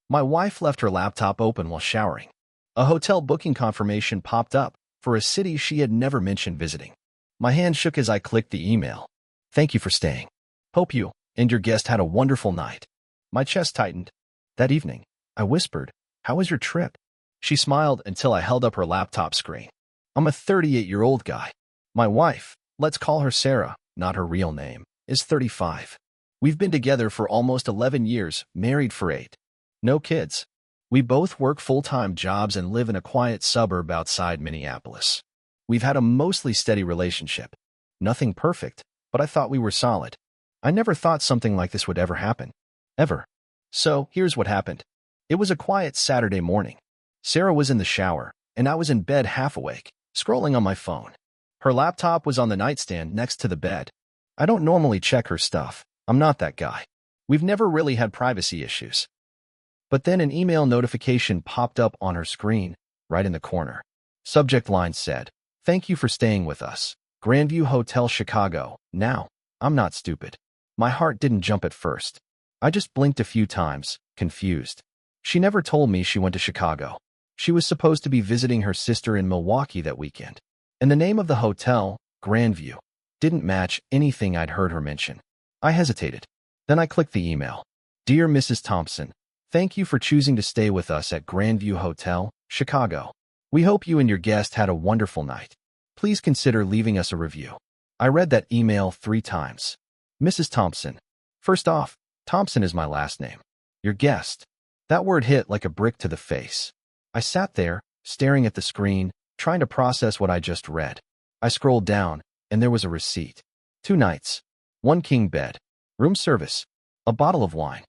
My wife left her laptop open while showering. A hotel booking confirmation popped up for a city she had never mentioned visiting. My hand shook as I clicked the email. Thank you for staying. Hope you and your guest had a wonderful night. My chest tightened. That evening, I whispered, "How was your trip?" She smiled until I held up her laptop screen. I'm a 38-year-old guy. My wife, let's call her Sarah, not her real name, is 35. We've been together for almost 11 years, married for 8. No kids. We both work full-time jobs and live in a quiet suburb outside Minneapolis. We've had a mostly steady relationship. Nothing perfect, but I thought we were solid. I never thought something like this would ever happen. Ever. So, here's what happened. It was a quiet Saturday morning. Sarah was in the shower, and I was in bed half awake, scrolling on my phone. Her laptop was on the nightstand next to the bed. I don't normally check her stuff. I'm not that guy. We've never really had privacy issues. But then an email notification popped up on her screen, right in the corner. Subject line said, "Thank you for staying with us. Grandview Hotel Chicago." Now, I'm not stupid. My heart didn't jump at first. I just blinked a few times, confused. She never told me she went to Chicago. She was supposed to be visiting her sister in Milwaukee that weekend. And the name of the hotel, Grandview, didn't match anything I'd heard her mention. I hesitated. Then I clicked the email. "Dear Mrs. Thompson, thank you for choosing to stay with us at Grandview Hotel, Chicago. We hope you and your guest had a wonderful night. Please consider leaving us a review." I read that email 3 times. Mrs. Thompson. First off, Thompson is my last name. Your guest. That word hit like a brick to the face. I sat there, staring at the screen, trying to process what I just read. I scrolled down, and there was a receipt. 2 nights. 1 king bed. Room service. A bottle of wine.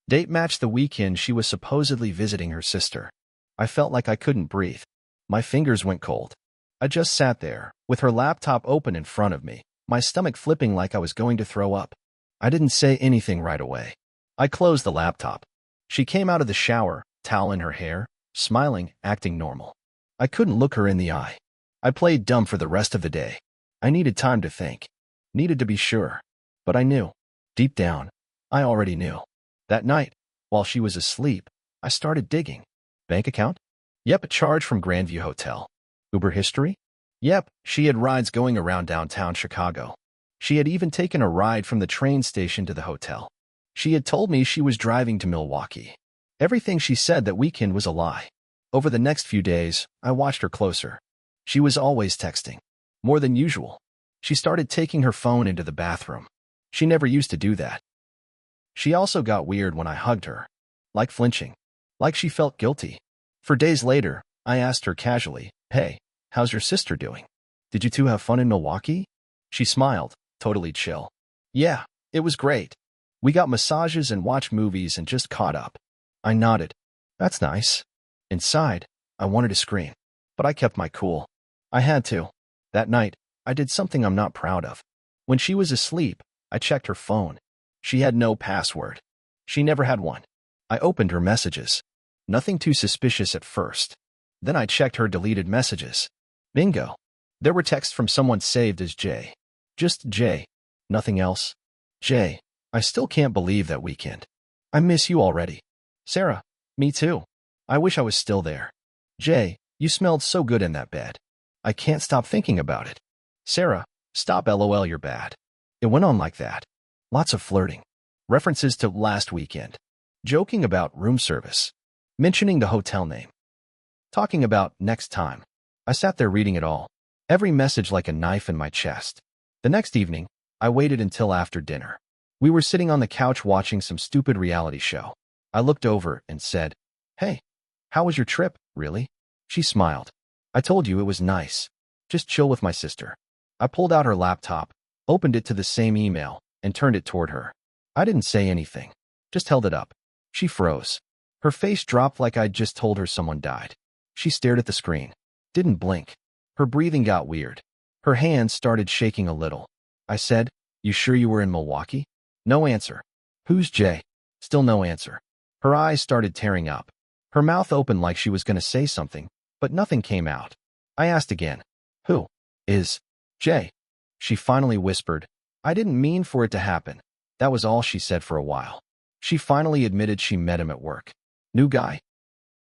Date matched the weekend she was supposedly visiting her sister. I felt like I couldn't breathe. My fingers went cold. I just sat there, with her laptop open in front of me, my stomach flipping like I was going to throw up. I didn't say anything right away. I closed the laptop. She came out of the shower, towel in her hair, smiling, acting normal. I couldn't look her in the eye. I played dumb for the rest of the day. I needed time to think. Needed to be sure. But I knew. Deep down, I already knew. That night, while she was asleep, I started digging. Bank account? Yep, a charge from Grandview Hotel. Uber history? Yep, she had rides going around downtown Chicago. She had even taken a ride from the train station to the hotel. She had told me she was driving to Milwaukee. Everything she said that weekend was a lie. Over the next few days, I watched her closer. She was always texting. More than usual. She started taking her phone into the bathroom. She never used to do that. She also got weird when I hugged her. Like flinching. Like she felt guilty. For days later, I asked her casually, "Hey, how's your sister doing? Did you two have fun in Milwaukee?" She smiled, totally chill. "Yeah, it was great. We got massages and watched movies and just caught up." I nodded. "That's nice." Inside, I wanted to scream, but I kept my cool. I had to. That night, I did something I'm not proud of. When she was asleep, I checked her phone. She had no password. She never had one. I opened her messages. Nothing too suspicious at first. Then I checked her deleted messages. Bingo. There were texts from someone saved as J. Just J. Nothing else. J. I still can't believe that weekend. I miss you already. Sarah. Me too. I wish I was still there. J. You smelled so good in that bed. I can't stop thinking about it. Sarah. Stop, LOL, you're bad. It went on like that. Lots of flirting. References to last weekend. Joking about room service. Mentioning the hotel name. Talking about next time. I sat there reading it all. Every message like a knife in my chest. The next evening, I waited until after dinner. We were sitting on the couch watching some stupid reality show. I looked over and said, "Hey, how was your trip, really?" She smiled. "I told you it was nice. Just chill with my sister." I pulled out her laptop, opened it to the same email, and turned it toward her. I didn't say anything, just held it up. She froze. Her face dropped like I'd just told her someone died. She stared at the screen. Didn't blink. Her breathing got weird. Her hands started shaking a little. I said, "You sure you were in Milwaukee?" No answer. "Who's Jay?" Still no answer. Her eyes started tearing up. Her mouth opened like she was going to say something, but nothing came out. I asked again, "Who is Jay?" She finally whispered, "I didn't mean for it to happen." That was all she said for a while. She finally admitted she met him at work. New guy.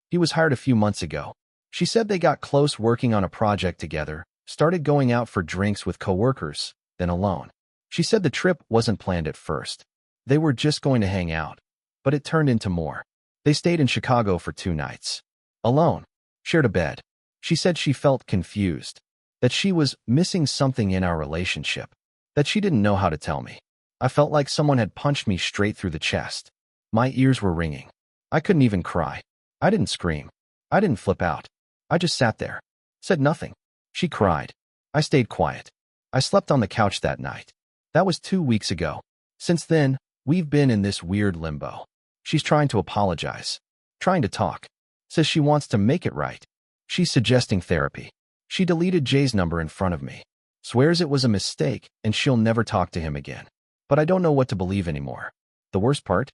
He was hired a few months ago. She said they got close working on a project together, started going out for drinks with coworkers, then alone. She said the trip wasn't planned at first. They were just going to hang out, but it turned into more. They stayed in Chicago for 2 nights. Alone. Shared a bed. She said she felt confused, that she was missing something in our relationship, that she didn't know how to tell me. I felt like someone had punched me straight through the chest. My ears were ringing. I couldn't even cry. I didn't scream. I didn't flip out. I just sat there. Said nothing. She cried. I stayed quiet. I slept on the couch that night. That was 2 weeks ago. Since then, we've been in this weird limbo. She's trying to apologize. Trying to talk. Says she wants to make it right. She's suggesting therapy. She deleted Jay's number in front of me. Swears it was a mistake and she'll never talk to him again. But I don't know what to believe anymore. The worst part?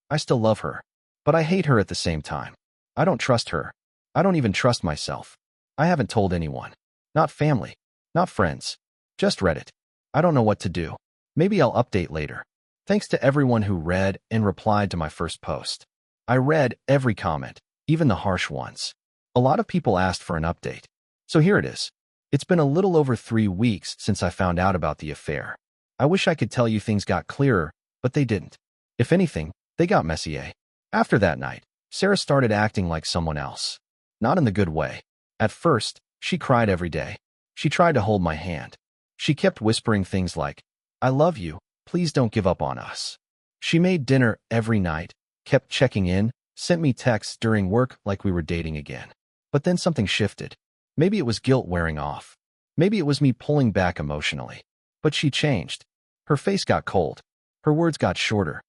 I still love her. But I hate her at the same time. I don't trust her. I don't even trust myself. I haven't told anyone. Not family. Not friends. Just Reddit. I don't know what to do. Maybe I'll update later. Thanks to everyone who read and replied to my first post. I read every comment, even the harsh ones. A lot of people asked for an update. So here it is. It's been a little over 3 weeks since I found out about the affair. I wish I could tell you things got clearer, but they didn't. If anything, they got messier. After that night, Sarah started acting like someone else. Not in the good way. At first, she cried every day. She tried to hold my hand. She kept whispering things like, "I love you, please don't give up on us." She made dinner every night, kept checking in, sent me texts during work like we were dating again. But then something shifted. Maybe it was guilt wearing off. Maybe it was me pulling back emotionally. But she changed. Her face got cold. Her words got shorter.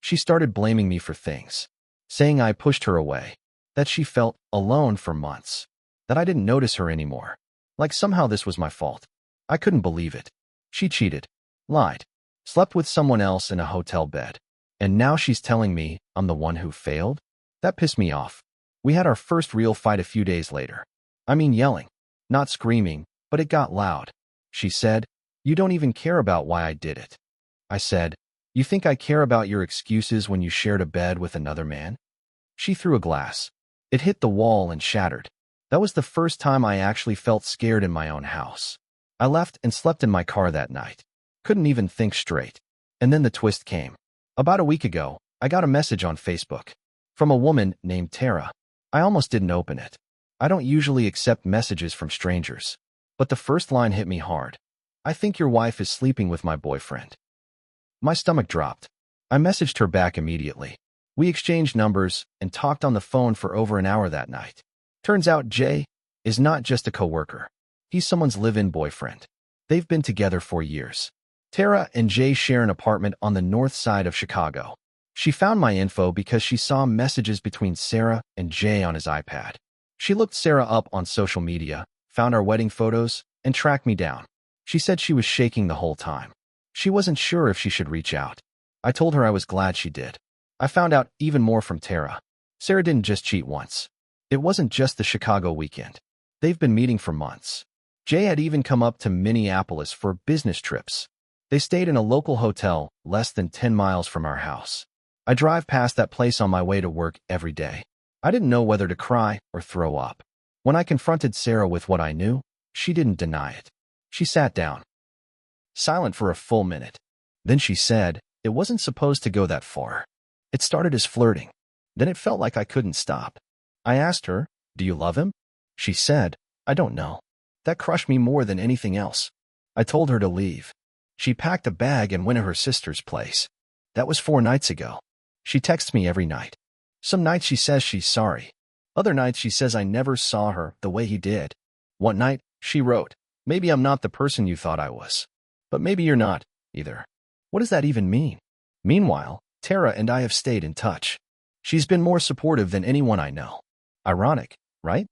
She started blaming me for things. Saying I pushed her away. That she felt alone for months. That I didn't notice her anymore. Like somehow this was my fault. I couldn't believe it. She cheated. Lied. Slept with someone else in a hotel bed. And now she's telling me I'm the one who failed? That pissed me off. We had our first real fight a few days later. I mean yelling. Not screaming, but it got loud. She said, "You don't even care about why I did it." I said, "You think I care about your excuses when you shared a bed with another man?" She threw a glass. It hit the wall and shattered. That was the first time I actually felt scared in my own house. I left and slept in my car that night. Couldn't even think straight. And then the twist came. About a week ago, I got a message on Facebook. From a woman named Tara. I almost didn't open it. I don't usually accept messages from strangers. But the first line hit me hard. "I think your wife is sleeping with my boyfriend." My stomach dropped. I messaged her back immediately. We exchanged numbers and talked on the phone for over an hour that night. Turns out Jay is not just a coworker. He's someone's live-in boyfriend. They've been together for years. Tara and Jay share an apartment on the north side of Chicago. She found my info because she saw messages between Sarah and Jay on his iPad. She looked Sarah up on social media, found our wedding photos, and tracked me down. She said she was shaking the whole time. She wasn't sure if she should reach out. I told her I was glad she did. I found out even more from Tara. Sarah didn't just cheat once. It wasn't just the Chicago weekend. They've been meeting for months. Jay had even come up to Minneapolis for business trips. They stayed in a local hotel less than 10 miles from our house. I drive past that place on my way to work every day. I didn't know whether to cry or throw up. When I confronted Sarah with what I knew, she didn't deny it. She sat down, silent for a full minute. Then she said, "It wasn't supposed to go that far. It started as flirting. Then it felt like I couldn't stop." I asked her, "Do you love him?" She said, "I don't know." That crushed me more than anything else. I told her to leave. She packed a bag and went to her sister's place. That was 4 nights ago. She texts me every night. Some nights she says she's sorry. Other nights she says I never saw her the way he did. One night, she wrote, "Maybe I'm not the person you thought I was. But maybe you're not, either." What does that even mean? Meanwhile, Tara and I have stayed in touch. She's been more supportive than anyone I know. Ironic, right?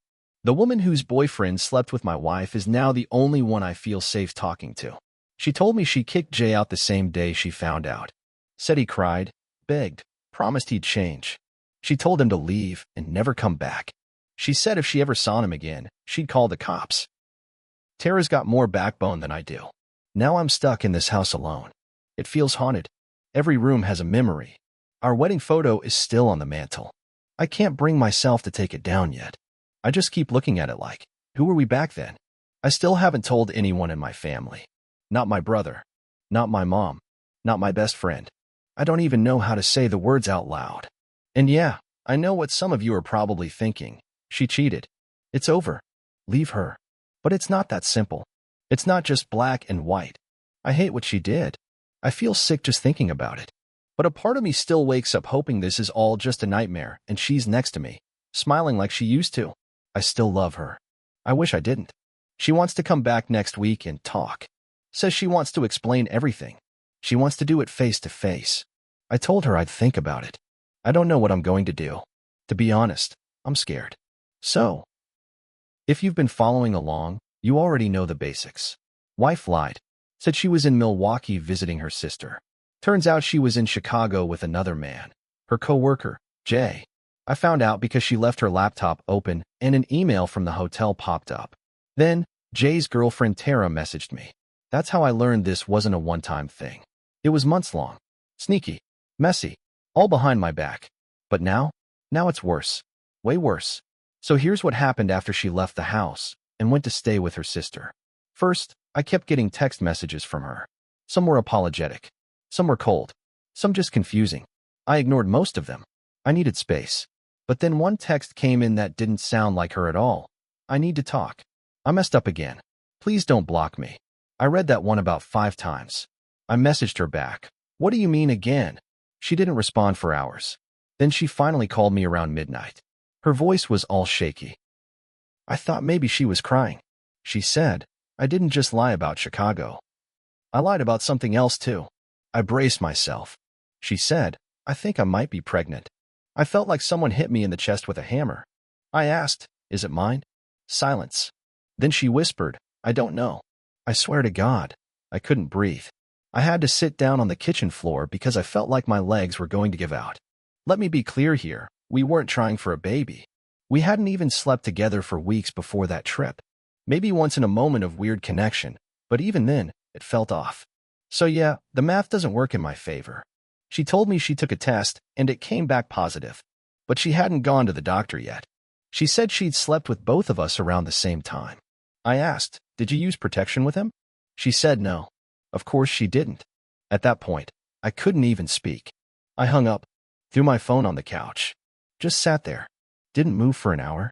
The woman whose boyfriend slept with my wife is now the only one I feel safe talking to. She told me she kicked Jay out the same day she found out. Said he cried, begged, promised he'd change. She told him to leave and never come back. She said if she ever saw him again, she'd call the cops. Tara's got more backbone than I do. Now I'm stuck in this house alone. It feels haunted. Every room has a memory. Our wedding photo is still on the mantle. I can't bring myself to take it down yet. I just keep looking at it like, who were we back then? I still haven't told anyone in my family. Not my brother. Not my mom. Not my best friend. I don't even know how to say the words out loud. And yeah, I know what some of you are probably thinking. She cheated. It's over. Leave her. But it's not that simple. It's not just black and white. I hate what she did. I feel sick just thinking about it. But a part of me still wakes up hoping this is all just a nightmare and she's next to me, smiling like she used to. I still love her. I wish I didn't. She wants to come back next week and talk. Says she wants to explain everything. She wants to do it face to face. I told her I'd think about it. I don't know what I'm going to do. To be honest, I'm scared. So, if you've been following along, you already know the basics. Wife lied. Said she was in Milwaukee visiting her sister. Turns out she was in Chicago with another man. Her coworker, Jay. I found out because she left her laptop open and an email from the hotel popped up. Then, Jay's girlfriend Tara messaged me. That's how I learned this wasn't a one-time thing. It was months long. Sneaky. Messy. All behind my back. But now it's worse. Way worse. So here's what happened after she left the house and went to stay with her sister. First, I kept getting text messages from her. Some were apologetic. Some were cold. Some just confusing. I ignored most of them. I needed space. But then one text came in that didn't sound like her at all. I need to talk. I messed up again. Please don't block me. I read that one about 5 times. I messaged her back. What do you mean again? She didn't respond for hours. Then she finally called me around midnight. Her voice was all shaky. I thought maybe she was crying. She said, I didn't just lie about Chicago. I lied about something else too. I braced myself. She said, I think I might be pregnant. I felt like someone hit me in the chest with a hammer. I asked, is it mine? Silence. Then she whispered, I don't know. I swear to God, I couldn't breathe. I had to sit down on the kitchen floor because I felt like my legs were going to give out. Let me be clear here, we weren't trying for a baby. We hadn't even slept together for weeks before that trip. Maybe once in a moment of weird connection, but even then, it felt off. So yeah, the math doesn't work in my favor. She told me she took a test and it came back positive, but she hadn't gone to the doctor yet. She said she'd slept with both of us around the same time. I asked, did you use protection with him? She said no. Of course she didn't. At that point, I couldn't even speak. I hung up, threw my phone on the couch. Just sat there. Didn't move for an hour.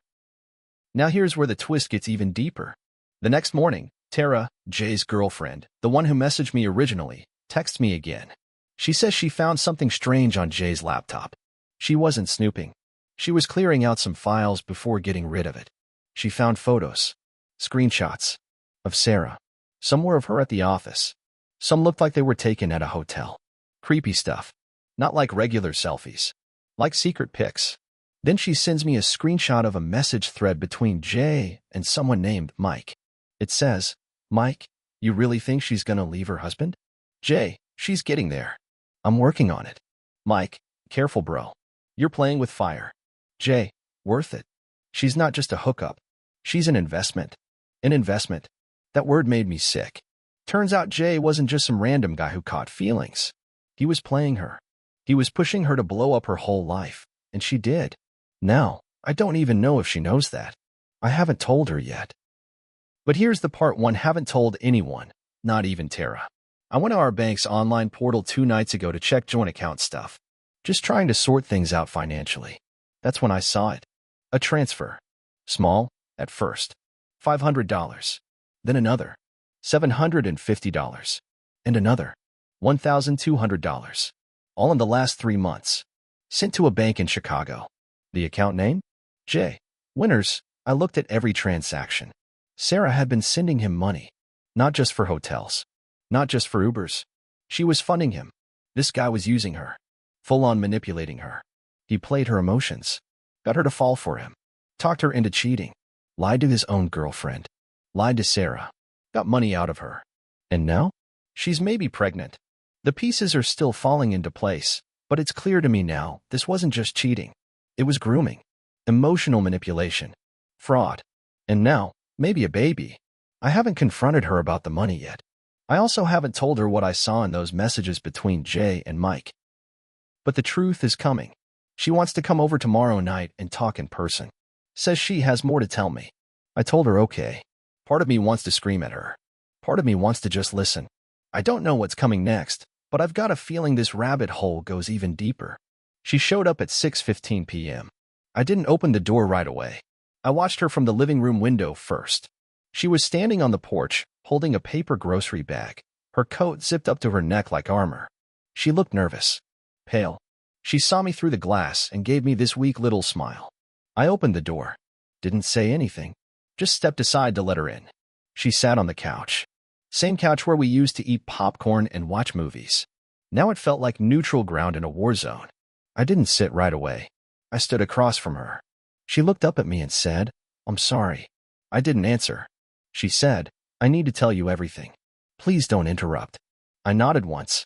Now here's where the twist gets even deeper. The next morning, Tara, Jay's girlfriend, the one who messaged me originally, texts me again. She says she found something strange on Jay's laptop. She wasn't snooping. She was clearing out some files before getting rid of it. She found photos, screenshots, of Sarah. Some were of her at the office. Some looked like they were taken at a hotel. Creepy stuff. Not like regular selfies. Like secret pics. Then she sends me a screenshot of a message thread between Jay and someone named Mike. It says, Mike, you really think she's gonna leave her husband? Jay, she's getting there. I'm working on it. Mike, careful bro. You're playing with fire. Jay, worth it. She's not just a hookup. She's an investment. An investment. That word made me sick. Turns out Jay wasn't just some random guy who caught feelings. He was playing her. He was pushing her to blow up her whole life, and she did. Now, I don't even know if she knows that. I haven't told her yet. But here's the part one haven't told anyone, not even Tara. I went to our bank's online portal 2 nights ago to check joint account stuff. Just trying to sort things out financially. That's when I saw it. A transfer. Small, at first. $500. Then another. $750. And another. $1,200. All in the last 3 months. Sent to a bank in Chicago. The account name? J. Winners. I looked at every transaction. Sarah had been sending him money. Not just for hotels. Not just for Ubers. She was funding him. This guy was using her. Full-on manipulating her. He played her emotions. Got her to fall for him. Talked her into cheating. Lied to his own girlfriend. Lied to Sarah. Got money out of her. And now? She's maybe pregnant. The pieces are still falling into place, but it's clear to me now this wasn't just cheating. It was grooming. Emotional manipulation. Fraud. And now, maybe a baby. I haven't confronted her about the money yet. I also haven't told her what I saw in those messages between Jay and Mike. But the truth is coming. She wants to come over tomorrow night and talk in person. Says she has more to tell me. I told her okay. Part of me wants to scream at her. Part of me wants to just listen. I don't know what's coming next, but I've got a feeling this rabbit hole goes even deeper. She showed up at 6:15 p.m. I didn't open the door right away. I watched her from the living room window first. She was standing on the porch, holding a paper grocery bag, her coat zipped up to her neck like armor. She looked nervous, pale. She saw me through the glass and gave me this weak little smile. I opened the door. Didn't say anything. Just stepped aside to let her in. She sat on the couch. Same couch where we used to eat popcorn and watch movies. Now it felt like neutral ground in a war zone. I didn't sit right away. I stood across from her. She looked up at me and said, "I'm sorry." I didn't answer. She said, "I need to tell you everything. Please don't interrupt." I nodded once.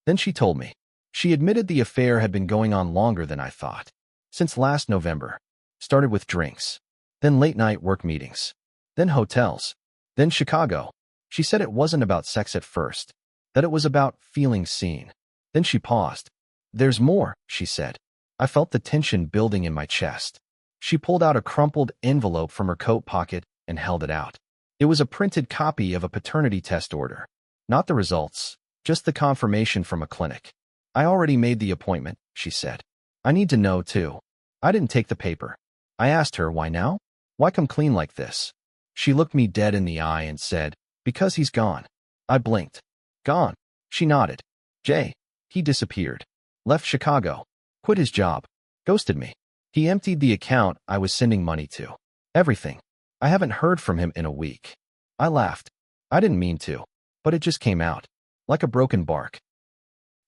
Then she told me. She admitted the affair had been going on longer than I thought. Since last November. Started with drinks. Then late-night work meetings. Then hotels. Then Chicago. She said it wasn't about sex at first. That it was about feeling seen. Then she paused. "There's more," she said. I felt the tension building in my chest. She pulled out a crumpled envelope from her coat pocket and held it out. It was a printed copy of a paternity test order. Not the results, just the confirmation from a clinic. "I already made the appointment," she said. "I need to know, too." I didn't take the paper. I asked her, "Why now? Why come clean like this?" She looked me dead in the eye and said, "Because he's gone." I blinked. "Gone?" She nodded. "Jay. He disappeared. Left Chicago. Quit his job. Ghosted me. He emptied the account I was sending money to. Everything. I haven't heard from him in a week." I laughed. I didn't mean to, but it just came out. Like a broken bark.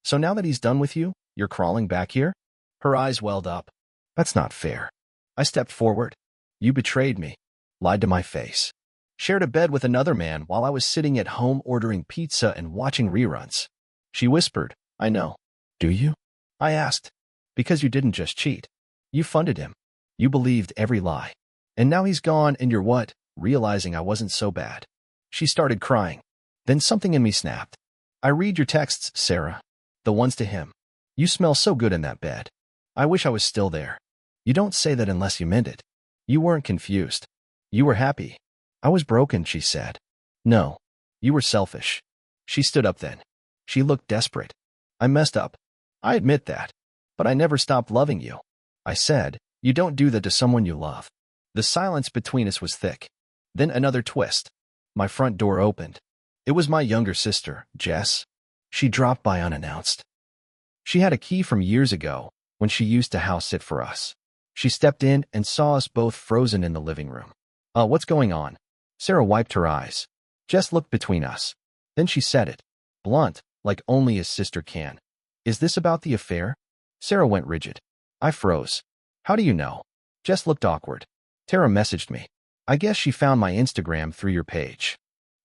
"So now that he's done with you, you're crawling back here?" Her eyes welled up. "That's not fair." I stepped forward. "You betrayed me. Lied to my face. Shared a bed with another man while I was sitting at home ordering pizza and watching reruns." She whispered, "I know." "Do you?" I asked. "Because you didn't just cheat. You funded him. You believed every lie. And now he's gone and you're what? Realizing I wasn't so bad." She started crying. Then something in me snapped. "I read your texts, Sarah. The ones to him. You smell so good in that bed. I wish I was still there. You don't say that unless you meant it. You weren't confused. You were happy." "I was broken," she said. "No. You were selfish." She stood up then. She looked desperate. "I messed up. I admit that. But I never stopped loving you." I said, "You don't do that to someone you love." The silence between us was thick. Then another twist. My front door opened. It was my younger sister, Jess. She dropped by unannounced. She had a key from years ago when she used to house sit for us. She stepped in and saw us both frozen in the living room. What's going on?" Sarah wiped her eyes. Jess looked between us. Then she said it. Blunt, like only a sister can. "Is this about the affair?" Sarah went rigid. I froze. "How do you know?" Jess looked awkward. "Tara messaged me. I guess she found my Instagram through your page."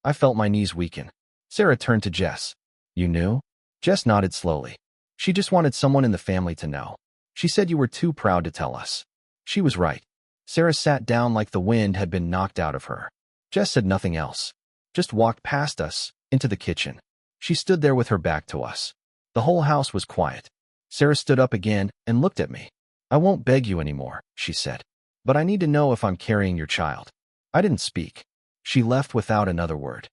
I felt my knees weaken. Sarah turned to Jess. "You knew?" Jess nodded slowly. "She just wanted someone in the family to know. She said you were too proud to tell us." She was right. Sarah sat down like the wind had been knocked out of her. Jess said nothing else. Just walked past us, into the kitchen. She stood there with her back to us. The whole house was quiet. Sarah stood up again and looked at me. "I won't beg you anymore," she said. "But I need to know if I'm carrying your child." I didn't speak. She left without another word.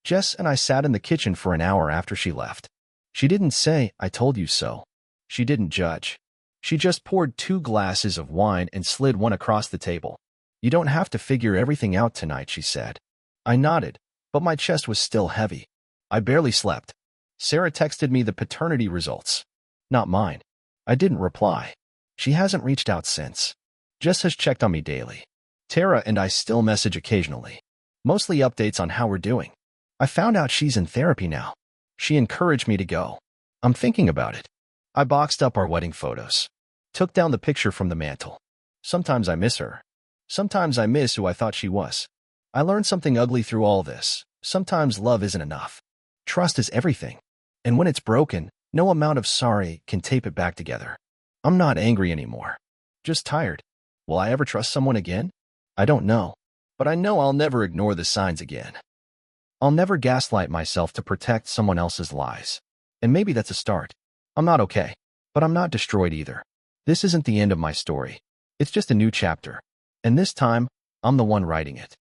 Jess and I sat in the kitchen for an hour after she left. She didn't say, "I told you so." She didn't judge. She just poured 2 glasses of wine and slid one across the table. "You don't have to figure everything out tonight," she said. I nodded, but my chest was still heavy. I barely slept. Sarah texted me the paternity results. Not mine. I didn't reply. She hasn't reached out since. Jess has checked on me daily. Tara and I still message occasionally. Mostly updates on how we're doing. I found out she's in therapy now. She encouraged me to go. I'm thinking about it. I boxed up our wedding photos. Took down the picture from the mantle. Sometimes I miss her. Sometimes I miss who I thought she was. I learned something ugly through all this. Sometimes love isn't enough. Trust is everything. And when it's broken, no amount of sorry can tape it back together. I'm not angry anymore. Just tired. Will I ever trust someone again? I don't know. But I know I'll never ignore the signs again. I'll never gaslight myself to protect someone else's lies. And maybe that's a start. I'm not okay. But I'm not destroyed either. This isn't the end of my story. It's just a new chapter. And this time, I'm the one writing it.